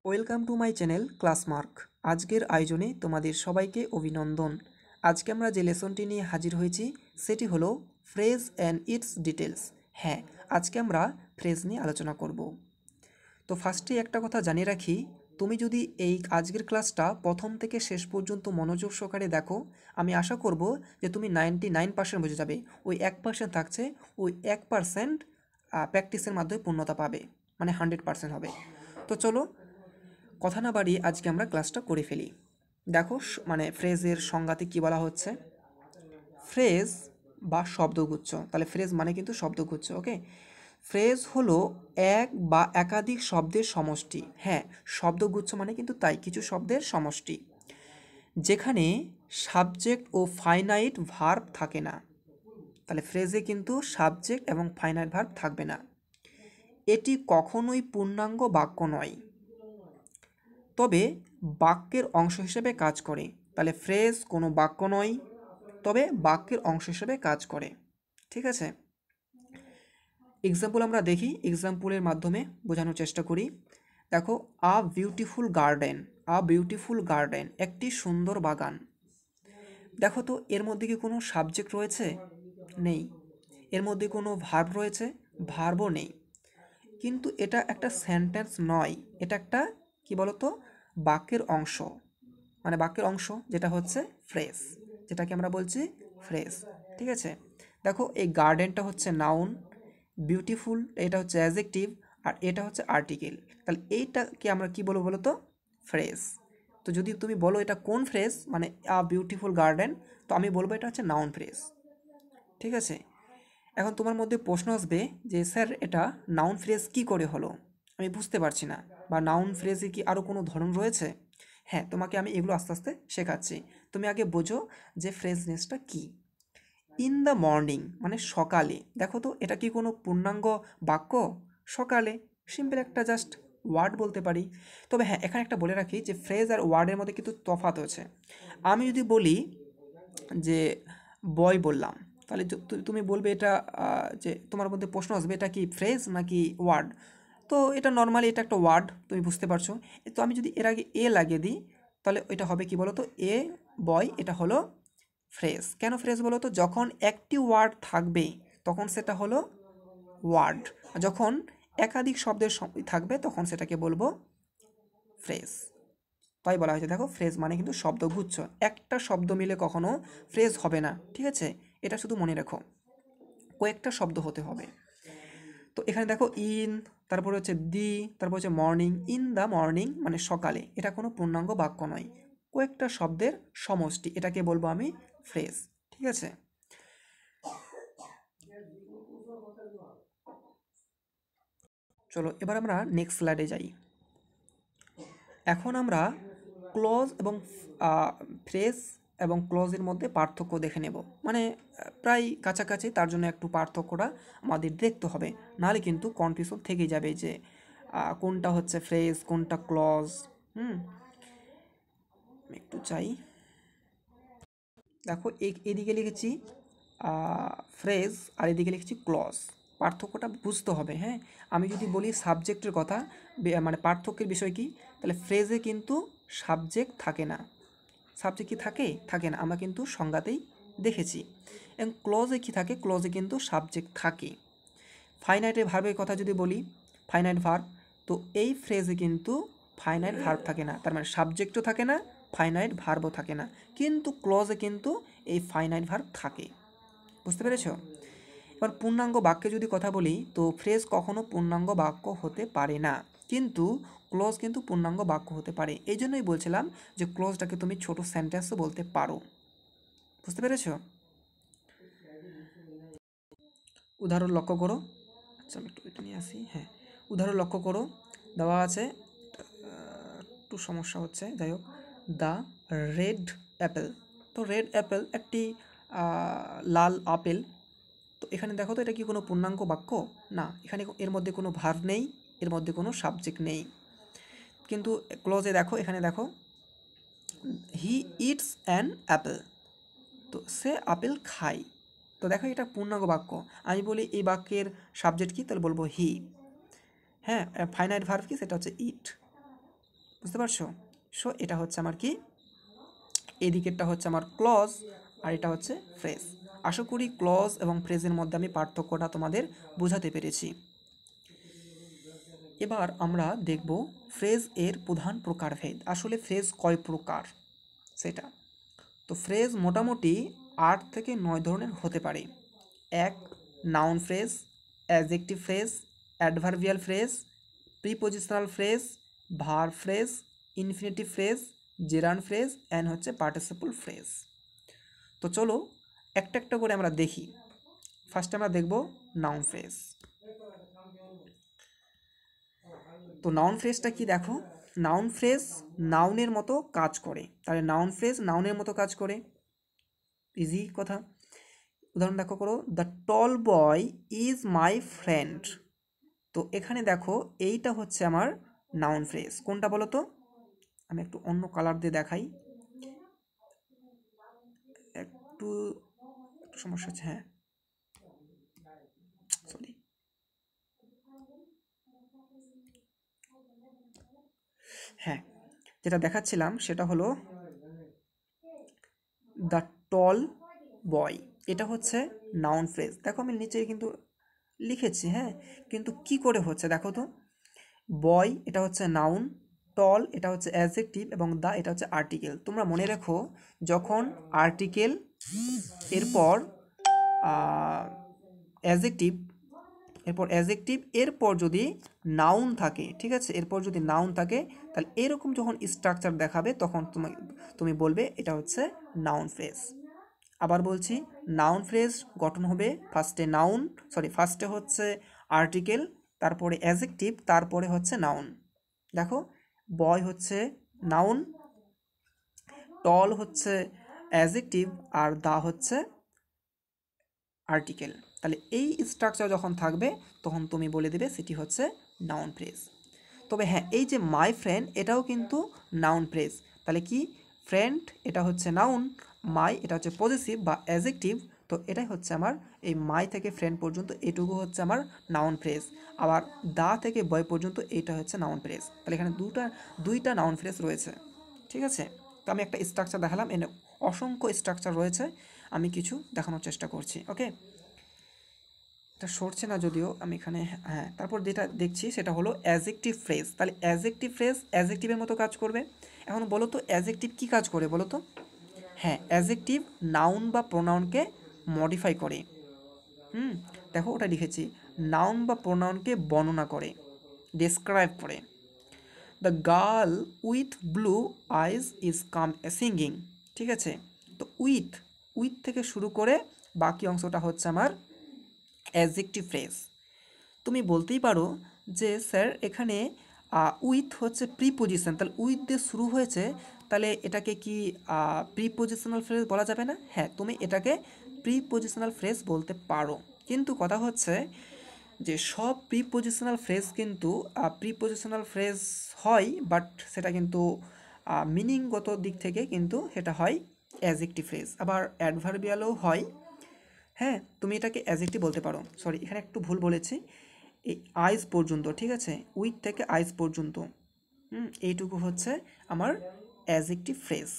Welcome to my channel Classmark. আজকের আয়োজনে তোমাদের সবাইকে অভিনন্দন। আজকে আমরা যে লেসনটি নিয়ে হাজির হয়েছি সেটি হলো ফ্রেজ অ্যান্ড ইটস ডিটেলস। হ্যাঁ, আজকে আমরা ফ্রেজ নিয়ে আলোচনা করব। তো ফার্স্টে একটা কথা জানিয়ে রাখি, তুমি যদি এই আজকের ক্লাসটা প্রথম থেকে শেষ পর্যন্ত মনোযোগ সহকারে দেখো, আমি আশা করব যে তুমি 99% বুঝে যাবে। ওই 1% থাকছে, ওই 1% প্র্যাকটিসের মাধ্যমে পূর্ণতা পাবে, মানে 100% হবে। তো চলো কথা না বাড়িয়ে আজকে আমরা ক্লাসটা করে ফেলি। দেখো মানে ফ্রেজের সংজ্ঞাতে কি বলা হচ্ছে। ফ্রেজ বা শব্দগুচ্ছ, তাহলে ফ্রেজ মানে কিন্তু শব্দগুচ্ছ। ওকে, ফ্রেজ হলো এক বা একাধিক শব্দের সমষ্টি। হ্যাঁ, শব্দগুচ্ছ মানে কিন্তু তাই, কিছু শব্দের সমষ্টি যেখানে সাবজেক্ট ও ফাইনাইট ভার্ব থাকে না। তাহলে ফ্রেজে কিন্তু সাবজেক্ট এবং ফাইনাইট ভার্ব থাকবে না। এটি কখনোই পূর্ণাঙ্গ বাক্য নয়, তবে বাক্যের অংশ হিসেবে কাজ করে। তাহলে ফ্রেজ কোনো বাক্য নয়, তবে বাক্যের অংশ হিসেবে কাজ করে। ঠিক আছে, এক্সাম্পল আমরা দেখি, এক্সাম্পলের মাধ্যমে বোঝানোর চেষ্টা করি। দেখো, a beautiful garden, a beautiful garden, একটি সুন্দর বাগান। দেখো তো, এর মধ্যে কি কোনো সাবজেক্ট রয়েছে? নেই। এর মধ্যে কোনো ভার্ব রয়েছে? ভার্বও নেই। কিন্তু এটা একটা সেন্টেন্স নয়, এটা একটা কি বলতো বাক্যের অংশ, মানে বাক্যের অংশ যেটা হচ্ছে ফ্রেজ, যেটাকে আমরা বলছি ফ্রেজ। ঠিক আছে, দেখো এই গার্ডেনটা হচ্ছে নাউন, বিউটিফুল এটা হচ্ছে অ্যাডজেক্টিভ, আর এটা হচ্ছে আর্টিকেল। তাহলে এইটাকে আমরা কি বলবো বলো তো? ফ্রেজ। তো যদি তুমি বলো এটা কোন ফ্রেজ, মানে আ বিউটিফুল গার্ডেন, তো আমি বলবো এটা হচ্ছে নাউন ফ্রেজ। ঠিক আছে, এখন তোমার মধ্যে প্রশ্ন আসবে যে স্যার এটা নাউন ফ্রেজ কি করে হলো, আমি বুঝতে পারছি না, বা নাউন ফ্রেজে কি আরও কোনো ধরন রয়েছে? হ্যাঁ, তোমাকে আমি এগুলো আস্তে আস্তে শেখাচ্ছি। তুমি আগে বোঝো যে ফ্রেজনেসটা কি। ইন দ্য মর্নিং মানে সকালে, দেখো তো এটা কি কোনো পূর্ণাঙ্গ বাক্য? সকালে সিম্পল একটা জাস্ট ওয়ার্ড বলতে পারি। তবে হ্যাঁ, এখানে একটা বলে রাখি যে ফ্রেজ আর ওয়ার্ডের মধ্যে কিন্তু তফাৎ হয়েছে। আমি যদি বলি যে বয় বললাম, তাহলে তুমি বলবে এটা যে তোমার মধ্যে প্রশ্ন আসবে এটা কি ফ্রেজ নাকি ওয়ার্ড। তো এটা নর্মালি এটা একটা ওয়ার্ড, তুমি বুঝতে পারছো। তো আমি যদি এর আগে এ লাগিয়ে দিই, তাহলে এটা হবে কি বলো তো, এ বয়, এটা হলো ফ্রেজ। কেন ফ্রেজ বলো তো? যখন একটি ওয়ার্ড থাকবে তখন সেটা হলো ওয়ার্ড, যখন একাধিক শব্দের থাকবে তখন সেটাকে বলবো ফ্রেজ। তাই বলা হয়েছে, দেখো ফ্রেজ মানে কিন্তু শব্দগুচ্ছ, একটা শব্দ মিলে কখনো ফ্রেজ হবে না। ঠিক আছে, এটা শুধু মনে রেখো, কয়েকটা শব্দ হতে হবে। তো এখানে দেখো ইন, তারপরে হচ্ছে দি, তারপর হচ্ছে মর্নিং। ইন দ্য মর্নিং মানে সকালে, এটা কোনো পূর্ণাঙ্গ বাক্য নয়, কয়েকটা শব্দের সমষ্টি, এটাকে বলবো আমি ফ্রেজ। ঠিক আছে, চলো এবার আমরা নেক্সট স্লাইডে যাই। এখন আমরা ক্লজ এবং ফ্রেজ এবং ক্লজের মধ্যে পার্থক্য দেখে নেব, মানে প্রায় কাছাকাছি, তার জন্য একটু পার্থক্যটা আমাদের দেখতে হবে, নাহলে কিন্তু কনফিউশন থেকেই যাবে যে কোনটা হচ্ছে ফ্রেজ কোনটা ক্লজ। একটু চাই, দেখো এদিকে লিখেছি ফ্রেজ আর এদিকে লিখেছি ক্লজ, পার্থক্যটা বুঝতে হবে। হ্যাঁ, আমি যদি বলি সাবজেক্টের কথা, মানে পার্থক্যের বিষয় কি, তাহলে ফ্রেজে কিন্তু সাবজেক্ট থাকে না। সাবজেক্ট কি থাকে? থাকে না, আমরা কিন্তু সংজ্ঞাতেই দেখেছি। এবং ক্লজে কি থাকে? ক্লজে কিন্তু সাবজেক্ট থাকে। ফাইনাইটের ভার্বের কথা যদি বলি, ফাইনাইট ভার্ব, তো এই ফ্রেজে কিন্তু ফাইনাইট ভার্ব থাকে না, তার মানে সাবজেক্টও থাকে না, ফাইনাইট ভার্বও থাকে না। কিন্তু ক্লজে কিন্তু এই ফাইনাইট ভার্ব থাকে। বুঝতে পেরেছ? এবার পূর্ণাঙ্গ বাক্যে যদি কথা বলি, তো ফ্রেজ কখনো পূর্ণাঙ্গ বাক্য হতে পারে না, কিন্তু ক্লোজ কিন্তু পূর্ণাঙ্গ বাক্য হতে পারে। এই জন্যই বলছিলাম যে ক্লোজটাকে তুমি ছোট সেন্টেন্সও বলতে পারো। বুঝতে পেরেছ? উদাহরণ লক্ষ্য করো। আচ্ছা, আমি একটু এটা নিয়ে আসি। হ্যাঁ, উদাহরণ লক্ষ্য করো, দেওয়া আছে, একটু সমস্যা হচ্ছে, যাই হোক। দ্য রেড অ্যাপেল, তো রেড অ্যাপেল একটি লাল আপেল। তো এখানে দেখো তো, এটা কি কোনো পূর্ণাঙ্গ বাক্য? না, এখানে এর মধ্যে কোনো ভার্ব নেই, এর মধ্যে কোনো সাবজেক্ট নেই। কিন্তু ক্লোজে দেখো, এখানে দেখো, হি ইটস অ্যান অ্যাপেল, তো সে আপেল খায়। তো দেখো এটা পূর্ণাঙ্গ বাক্য। আমি বলি এই বাক্যের সাবজেক্ট কি, তাহলে বলবো হি। হ্যাঁ, ফাইনাইট ভার্ব কি, সেটা হচ্ছে ইট। বুঝতে পারছো? সো এটা হচ্ছে আমার কি, এদিকেরটা হচ্ছে আমার ক্লজ আর এটা হচ্ছে ফ্রেজ। আশা করি ক্লজ এবং ফ্রেজের মধ্যে আমি পার্থক্যটা তোমাদের বোঝাতে পেরেছি। এবার আমরা দেখব ফ্রেজ এর প্রধান প্রকারভেদ। আসলে ফ্রেজ কয় প্রকার সেটা। তো ফ্রেজ মোটামুটি 8 থেকে 9 ধরনের হতে পারে। এক, noun phrase, adjective phrase, adverbial phrase, prepositional phrase, verb phrase, infinitive phrase, gerund phrase and হচ্ছে পার্টিসিপল ফ্রেজ। তো চলো একটা একটা করে আমরা দেখি। ফার্স্টে আমরা দেখব নাউন ফ্রেজ। তো নাউন ফ্রেজটা কি দেখো, নাউন ফ্রেজ নাউনের মতো কাজ করে। তাহলে নাউন ফ্রেজ নাউনের মতো কাজ করে, ইজি কথা। উদাহরণ দেখো করো, the tall boy is my friend. তো এখানে দেখো এইটা হচ্ছে আমার নাউন ফ্রেজ। কোনটা বলো তো? আমি একটু অন্য কালার দিয়ে দেখাই, একটু একটু সমস্যা হচ্ছে। হ্যাঁ, সরি। হ্যাঁ, যেটা দেখাচ্ছিলাম সেটা হলো দ্য টল বয়, এটা হচ্ছে নাউন ফ্রেজ। দেখো আমি নিচে কিন্তু লিখেছি, হ্যাঁ, কিন্তু কি করে হচ্ছে দেখো তো। বয় এটা হচ্ছে নাউন, টল এটা হচ্ছে অ্যাডজেক্টিভ এবং দা এটা হচ্ছে আর্টিকেল। তোমরা মনে রেখো, যখন আর্টিকেল এরপর অ্যাডজেক্টিভ, এরপর যদি নাউন থাকে, ঠিক আছে, এরপর যদি নাউন থাকে, তাহলে এরকম যখন স্ট্রাকচার দেখাবে তখন তুমি বলবে এটা হচ্ছে নাউন ফ্রেজ। আবার বলছি, নাউন ফ্রেজ গঠন হবে ফার্স্টে হচ্ছে আর্টিকেল, তারপরে অ্যাডজেক্টিভ, তারপরে হচ্ছে নাউন। দেখো, বয় হচ্ছে নাউন, টল হচ্ছে অ্যাডজেক্টিভ, আর দা হচ্ছে আর্টিকেল। তাহলে এই স্ট্রাকচার যখন থাকবে তখন তুমি বলে দেবে সেটি হচ্ছে নাউন ফ্রেজ। তবে হ্যাঁ, এই যে মাই ফ্রেন্ড এটাও কিন্তু নাউন ফ্রেজ। তাহলে কি, ফ্রেন্ড এটা হচ্ছে নাউন, মাই এটা হচ্ছে পজিটিভ বা অ্যাডজেক্টিভ। তো এটাই হচ্ছে আমার এই মাই থেকে ফ্রেন্ড পর্যন্ত এটুকু হচ্ছে আমার নাউন ফ্রেজ। আবার দা থেকে বয় পর্যন্ত এইটা হচ্ছে নাউন ফ্রেজ। তাহলে এখানে দুইটা নাউন ফ্রেজ রয়েছে, ঠিক আছে। তো আমি একটা স্ট্রাকচার দেখালাম, এনে অসংখ্য স্ট্রাকচার রয়েছে, আমি কিছু দেখানোর চেষ্টা করছি। ওকে, এটা সরছে না যদিও, আমি এখানে, হ্যাঁ, তারপর যেটা দেখছি সেটা হলো অ্যাডজেক্টিভ ফ্রেজ। তাহলে অ্যাডজেক্টিভ ফ্রেজ অ্যাডজেক্টিভের মতো কাজ করবে। এখন বলো তো অ্যাডজেক্টিভ কী কাজ করে বলো তো? হ্যাঁ, অ্যাডজেক্টিভ নাউন বা প্রোনাউনকে মডিফাই করে। হুম, দেখো ওটা লিখেছি, নাউন বা প্রোনাউনকে বর্ণনা করে, ডেসক্রাইব করে। The girl with blue eyes is singing, ঠিক আছে। তো উইথ থেকে শুরু করে বাকি অংশটা হচ্ছে আমার অ্যাডজেক্টিভ ফ্রেজ। তুমি বলতেই পারো যে স্যার এখানে উইথ হচ্ছে প্রিপোজিশন, তাহলে উইথ দিয়ে শুরু হয়েছে, তাহলে এটাকে কি প্রিপোজিশনাল ফ্রেজ বলা যাবে না? হ্যাঁ, তুমি এটাকে প্রিপোজিশনাল ফ্রেজ বলতে পারো, কিন্তু কথা হচ্ছে যে সব প্রিপোজিশনাল ফ্রেজ কিন্তু প্রিপোজিশনাল ফ্রেজ হয়, বাট সেটা কিন্তু মিনিংগত দিক থেকে কিন্তু সেটা হয় অ্যাডজেক্টিভ ফ্রেজ। আবার অ্যাডভার্বিয়ালও হয়। হ্যাঁ, তুমি এটাকে অ্যাডজেক্টিভ বলতে পারো। সরি, এখানে একটু ভুল বলেছি। এই আইজ পর্যন্ত, ঠিক আছে, উইথ থেকে আইজ পর্যন্ত, এইটুকু হচ্ছে আমার অ্যাডজেক্টিভ ফ্রেজ।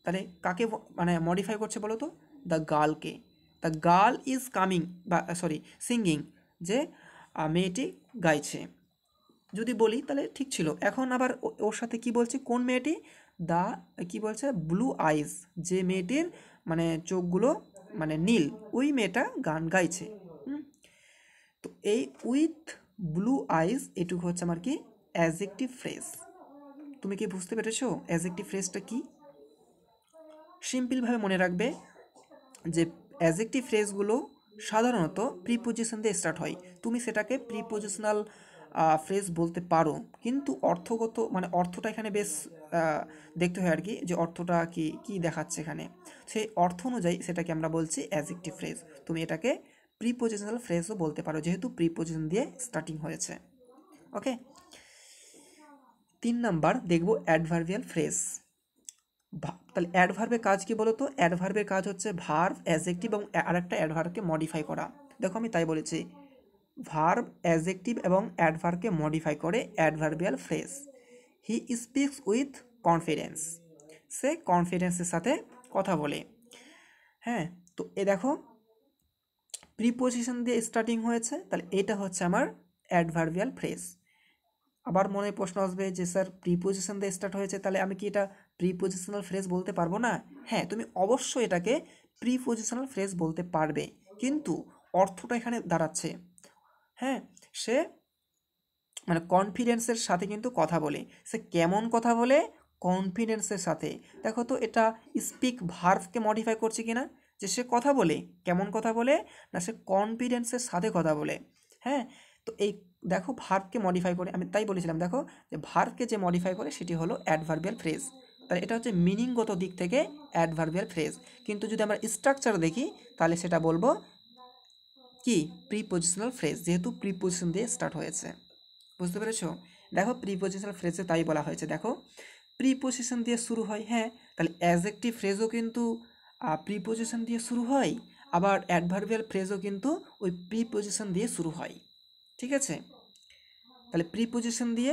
তাহলে কাকে মানে মডিফাই করছে বলো তো? দ্য গার্লকে। দ্য গার্ল ইজ কামিং বা সিঙ্গিং, যে মেয়েটি গাইছে। যদি বলি তাহলে ঠিক ছিল। এখন আবার ওর সাথে কি বলছি, কোন মেয়েটি? দ্য কি বলছে, ব্লু আইজ, যে মেয়েটির মানে চোখগুলো মানে নীল, ওই মেয়েটা গান গাইছে। তো এই উইথ ব্লু আইজ এটুকু হচ্ছে আমার কি অ্যাডজেক্টিভ ফ্রেজ। তুমি কি বুঝতে পেরেছো অ্যাডজেক্টিভ ফ্রেজটা কি? সিম্পলভাবে মনে রাখবে যে অ্যাডজেক্টিভ ফ্রেজগুলো সাধারণত প্রিপোজিশন দিয়ে স্টার্ট হয়। তুমি সেটাকে প্রিপোজিশনাল ফ্রেজ বলতে পারো, কিন্তু অর্থগত মানে অর্থটা এখানে বেশ দেখতে হয় আর কি, যে অর্থটা কি কি দেখাচ্ছে এখানে, সেই অর্থ অনুযায়ী সেটাকে আমরা বলছি অ্যাডজেক্টিভ ফ্রেজ। তুমি এটাকে প্রিপোজিশনাল ফ্রেজও বলতে পারো, যেহেতু প্রিপোজিশন দিয়ে স্টার্টিং হয়েছে। ওকে, 3 নাম্বার দেখব অ্যাডভার্বিয়াল ফ্রেজ। তাহলে অ্যাডভার্বের কাজ কি বলো তো? অ্যাডভার্বের কাজ হচ্ছে ভার্ব, অ্যাডজেক্টিভ এবং আরেকটা অ্যাডভার্বকে মডিফাই করা। দেখো আমি তাই বলেছি, ভার্ব, অ্যাডজেক্টিভ এবং অ্যাডভার্বকে মডিফাই করে adverbial phrase. He speaks with confidence, সে কনফিডেন্সের সাথে কথা বলে। হ্যাঁ, তো এ দেখো প্রিপোজিশন দিয়ে স্টার্টিং হয়েছে, তাহলে এটা হচ্ছে আমার অ্যাডভার্বিয়াল ফ্রেজ। আবার মনে প্রশ্ন আসবে যে স্যার প্রিপোজিশন দিয়ে স্টার্ট হয়েছে, তাহলে আমি কি এটা প্রিপোজিশনাল ফ্রেজ বলতে পারবো না? হ্যাঁ, তুমি অবশ্যই এটাকে প্রিপোজিশনাল ফ্রেজ বলতে পারবে, কিন্তু অর্থটা এখানে দাঁড়াচ্ছে, হ্যাঁ, সে মানে কনফিডেন্সের সাথে কিন্তু কথা বলে। সে কেমন কথা বলে? কনফিডেন্সের সাথে। দেখো তো এটা স্পিক ভার্বকে মডিফাই করছে কিনা, যে সে কথা বলে কেমন কথা বলে, না সে কনফিডেন্সের সাথে কথা বলে। হ্যাঁ, তো এই দেখো ভার্বকে মডিফাই করে, আমি তাই বলেছিলাম দেখো যে ভার্বকে যে মডিফাই করে সেটি হলো অ্যাডভার্বিয়াল ফ্রেজ। তাহলে এটা হচ্ছে মিনিংগত দিক থেকে অ্যাডভার্বিয়াল ফ্রেজ, কিন্তু যদি আমরা স্ট্রাকচার দেখি তাহলে সেটা বলবো কি প্রিপোজিশনাল ফ্রেজ, যেহেতু প্রিপোজিশন দিয়ে স্টার্ট হয়েছে। বুঝতে পেরেছো? দেখো প্রিপোজিশনাল ফ্রেজে তাই বলা হয়েছে, দেখো প্রিপোজিশন দিয়ে শুরু হয়। হ্যাঁ, তাহলে অ্যাডজেক্টিভ ফ্রেজও কিন্তু প্রিপোজিশন দিয়ে শুরু হয়, আবার অ্যাডভার্বিয়াল ফ্রেজও কিন্তু ওই প্রিপোজিশন দিয়ে শুরু হয়। ঠিক আছে, তাহলে প্রিপোজিশন দিয়ে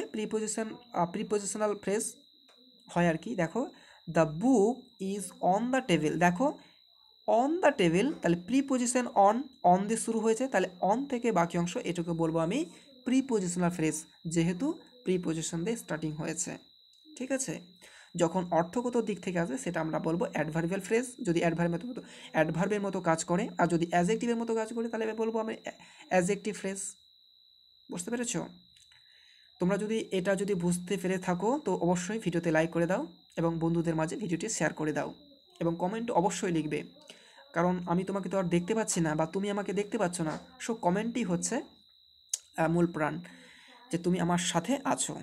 প্রিপোজিশনাল ফ্রেজ হয় আর কি। দেখো the book is on the table, দেখো অন দ্য টেবিল, তাহলে প্রিপোজিশন অন দিয়ে শুরু হয়েছে, তাহলে অন থেকে বাকি অংশ এটুকু বলবো আমি প্রিপোজিশনাল ফ্রেজ, যেহেতু প্রিপোজিশন দিয়ে স্টার্টিং হয়েছে। ঠিক আছে, যখন অর্থগত দিক থেকে আসবে সেটা আমরা বলবো অ্যাডভার্বিয়াল ফ্রেজ, যদি অ্যাডভার্বের মতো কাজ করে, আর যদি অ্যাজেক্টিভের মতো কাজ করে তাহলে বলবো আমি অ্যাজেক্টিভ ফ্রেজ। বুঝতে পেরেছো? তোমরা যদি এটা যদি বুঝতে পেরে থাকো তো অবশ্যই ভিডিওতে লাইক করে দাও এবং বন্ধুদের মাঝে ভিডিওটি শেয়ার করে দাও, এবং কমেন্ট অবশ্যই লিখবে, কারণ আমি তোমাকে তো আর দেখতে পাচ্ছি না বা তুমি আমাকে দেখতে পাচ্ছ না। সো কমেন্টই হচ্ছে মূল প্রাণ, যে তুমি আমার সাথে আছো।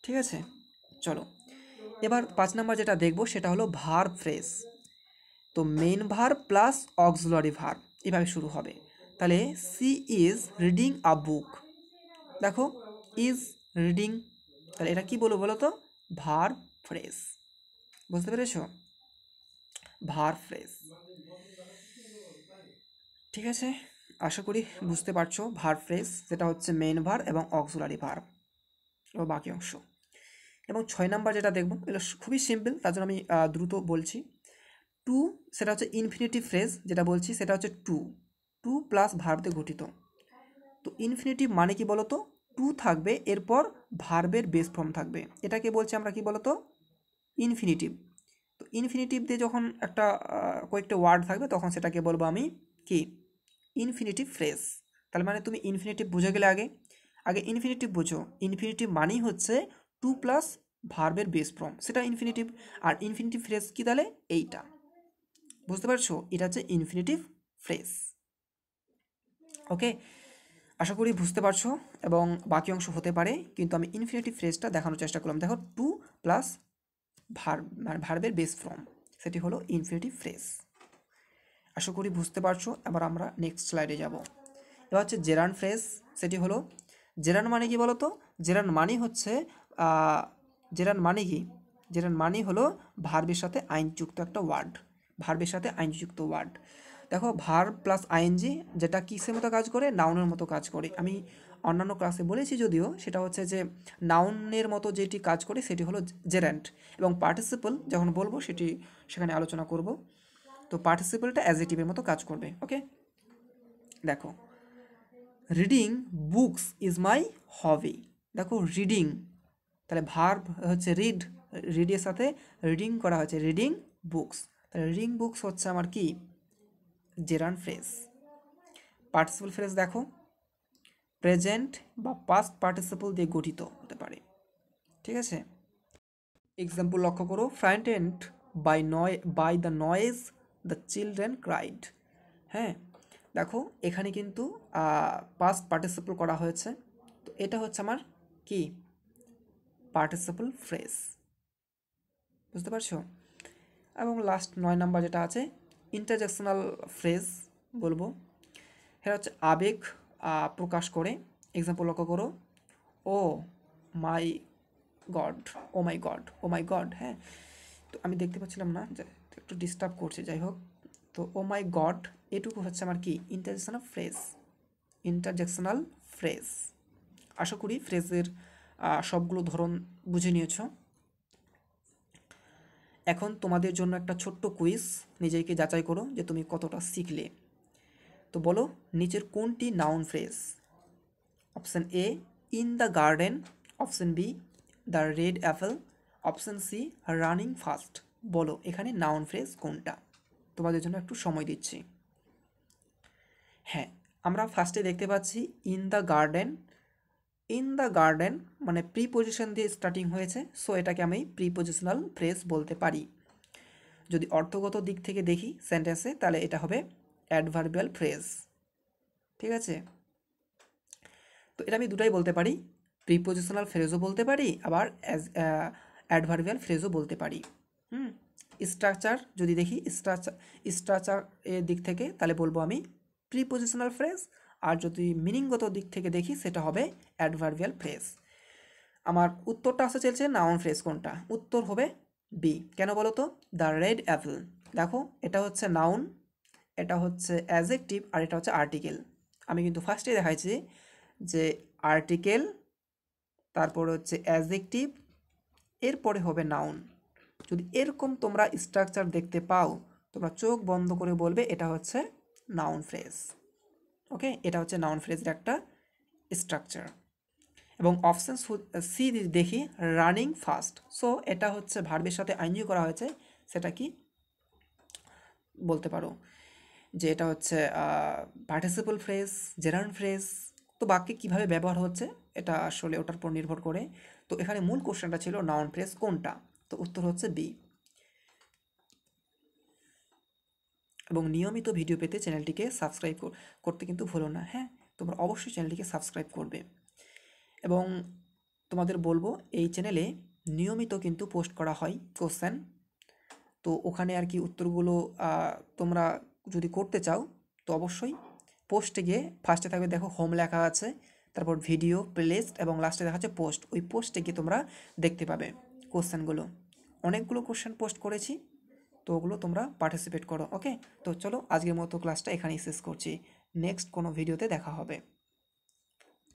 ঠিক আছে, চলো এবার 5 নাম্বার যেটা দেখবো সেটা হলো ভার্ব ফ্রেজ। তো main verb plus auxiliary verb এভাবে শুরু হবে। তাহলে সি ইজ রিডিং আ বুক, দেখো ইজ রিডিং, তাহলে এটা কি বলবো বলো তো? Verb phrase. বুঝতে পেরেছো? Verb phrase. ঠিক আছে, আশা করি বুঝতে পারছো ভার্ব ফ্রেজ যেটা হচ্ছে মেইন ভার্ব এবং অক্সিলারি ভার্ব ও বাকি অংশ। এবং 6 নাম্বার যেটা দেখবো এটা খুবই সিম্পল, তার জন্য আমি দ্রুত বলছি। টু, সেটা হচ্ছে ইনফিনিটিভ ফ্রেজ, যেটা বলছি সেটা হচ্ছে টু, টু প্লাস ভার্ব দিয়ে গঠিত। তো ইনফিনিটিভ মানে কি বলতো? টু থাকবে, এরপর ভার্বের বেস ফর্ম থাকবে, এটাকে বলছি আমরা কি বলতো? ইনফিনিটিভ। তো ইনফিনিটিভ দিয়ে যখন একটা কয়েকটা ওয়ার্ড থাকবে তখন সেটাকে বলবো আমি কি ইনফিনিটিভ ফ্রেজ। তার মানে তুমি ইনফিনিটিভ বুঝে গেলে আগে আগে ইনফিনিটিভ বুঝো। ইনফিনিটিভ মানেই হচ্ছে টু প্লাস ভার্বের বেস ফর্ম, সেটা ইনফিনিটিভ। আর ইনফিনিটিভ ফ্রেজ কি তাহলে? এইটা। বুঝতে পারছো? এটা হচ্ছে ইনফিনিটিভ ফ্রেজ। ওকে, আশা করি বুঝতে পারছো, এবং বাকি অংশ হতে পারে, কিন্তু আমি ইনফিনিটিভ ফ্রেজটা দেখানোর চেষ্টা করলাম। দেখো টু প্লাস ভার্ব মানে ভার্বের বেস ফর্ম, সেটি হলো ইনফিনিটিভ ফ্রেজ। আশা করি বুঝতে পারছো। এবার আমরা নেক্সট স্লাইডে যাব। এবার হচ্ছে জেরান্ড ফ্রেজ, সেটি হলো জেরান্ড মানে কি বলো তো? জেরান্ড মানে হচ্ছে জেরান্ড মানে কি? জেরান্ড মানে হলো ভার্বের সাথে আইনযুক্ত একটা ওয়ার্ড, ভার্বের সাথে আইনযুক্ত ওয়ার্ড। দেখো ভার্ব প্লাস আইএনজি যেটা কিসের মতো কাজ করে? নাউনের মতো কাজ করে। আমি অন্যান্য ক্লাসে বলেছি যদিও, সেটা হচ্ছে যে নাউনের মতো যেটি কাজ করে সেটি হলো জেরান্ড, এবং পার্টিসিপল যখন বলবো সেটি সেখানে আলোচনা করব। তো পার্টিসিপলটা অ্যাডজেক্টিভের মতো কাজ করবে। ওকে, দেখো রিডিং বুকস ইজ মাই হবি, দেখো রিডিং, তাহলে ভার্ব হচ্ছে রিড, রিডের সাথে রিডিং করা হয়েছে, রিডিং বুকস, তাহলে রিডিং বুকস হচ্ছে আমার কি জেরান্ড ফ্রেজ। পার্টিসিপল ফ্রেজ দেখো প্রেজেন্ট বা পাস্ট পার্টিসিপল দিয়ে গঠিত হতে পারে। ঠিক আছে, এক্সাম্পল লক্ষ্য করো, frightened by the noise the children cried. হ্যাঁ, দেখো এখানে কিন্তু পাস্ট পার্টিসিপল করা হয়েছে, তো এটা হচ্ছে আমার কি পার্টিসিপল ফ্রেজ। বুঝতে পারছো? এবং লাস্ট 9 নাম্বার যেটা আছে ইন্টারজেকশনাল ফ্রেজ বলবো, এটা হচ্ছে আবেগ প্রকাশ করে। এক্সাম্পল লক্ষ্য করো, ও মাই গড, ও মাই গড, ও মাই গড। হ্যাঁ, তো আমি দেখতে পাচ্ছিলাম না, যে একটু ডিস্টার্ব করছে, যাই হোক। তো ও মাই গড এটুকু হচ্ছে আমার কি ইন্টারজেকশনাল ফ্রেজ, ইন্টারজেকশনাল ফ্রেজ। আশা করি ফ্রেজের সবগুলো ধরন বুঝে নিয়েছো। এখন তোমাদের জন্য একটা ছোট্ট কুইজ, নিজেকে যাচাই করো যে তুমি কতটা শিখলে। তো বলো, নিচের কোনটি noun phrase? Option A, in the garden. Option B, the red apple. Option C, running fast. বলো এখানে নাউন ফ্রেজ কোনটা? তোমাদের জন্য একটু সময় দিচ্ছি। হ্যাঁ, আমরা ফার্স্টে দেখতে পাচ্ছি in the garden. In the garden মানে প্রিপোজিশন দিয়ে স্টার্টিং হয়েছে, সো এটাকে আমি প্রিপোজিশনাল ফ্রেজ বলতে পারি। যদি অর্থগত দিক থেকে দেখি সেন্টেন্সে, তাহলে এটা হবে অ্যাডভার্বিয়াল ফ্রেজ। ঠিক আছে, তো এটা আমি দুটাই বলতে পারি, প্রিপোজিশনাল ফ্রেজও বলতে পারি, আবার অ্যাজ অ্যাডভার্বিয়াল ফ্রেজও বলতে পারি। স্ট্রাকচার যদি দেখি, স্ট্রাকচার এর দিক থেকে তাহলে বলবো আমি প্রিপোজিশনাল ফ্রেজ, আর যদি মিনিংগত দিক থেকে দেখি সেটা হবে অ্যাডভার্বিয়াল ফ্রেজ। আমার উত্তরটা আসতে চলছে নাউন ফ্রেজ কোনটা, উত্তর হবে বি। কেন বলো তো? The red Apple. দেখো এটা হচ্ছে নাউন, এটা হচ্ছে অ্যাডজেক্টিভ, আর এটা হচ্ছে আর্টিকেল। আমি কিন্তু ফার্স্টে দেখাইছি যে আর্টিকেল, তারপরে হচ্ছে অ্যাডজেক্টিভ, এরপরে হবে নাউন। যদি এরকম তোমরা স্ট্রাকচার দেখতে পাও, তোমরা চোখ বন্ধ করে বলবে এটা হচ্ছে নাউন ফ্রেজ। ওকে, এটা হচ্ছে নাউন ফ্রেজের একটা স্ট্রাকচার। এবং অপশান সি দেখি, রানিং ফাস্ট। সো এটা হচ্ছে ভার্বের সাথে আইনজিও করা হয়েছে, সেটা কি বলতে পারো যে এটা হচ্ছে পার্টিসিপল ফ্রেজ, জেরান্ড ফ্রেজ। তো বাক্যে কীভাবে ব্যবহার হচ্ছে এটা আসলে ওটার উপর নির্ভর করে। তো এখানে মূল কোশ্চেনটা ছিল নাউন ফ্রেজ কোনটা, তো উত্তর হচ্ছে বি। এবং নিয়মিত ভিডিও পেতে চ্যানেলটিকে সাবস্ক্রাইব করতে কিন্তু ভুলো না। হ্যাঁ, তোমরা অবশ্যই চ্যানেলটিকে সাবস্ক্রাইব করবে। এবং তোমাদের বলবো এই চ্যানেলে নিয়মিত কিন্তু পোস্ট করা হয় কোশ্চেন, তো ওখানে আর কি উত্তরগুলো তোমরা যদি করতে চাও তো অবশ্যই পোস্টে গিয়ে ফার্স্টে থাকবে দেখো হোম লেখা আছে, তারপর ভিডিও প্লেলিস্ট এবং লাস্টে দেখা যাচ্ছে পোস্ট। ওই পোস্টে গিয়ে তোমরা দেখতে পাবে কোশ্চেনগুলো। অনেকগুলো কোশ্চেন পোস্ট করেছি, তো ওগুলো তোমরা পার্টিসিপেট করো। ওকে, তো চলো আজকের মতো ক্লাসটা এখানেই শেষ করছি, নেক্সট কোনো ভিডিওতে দেখা হবে।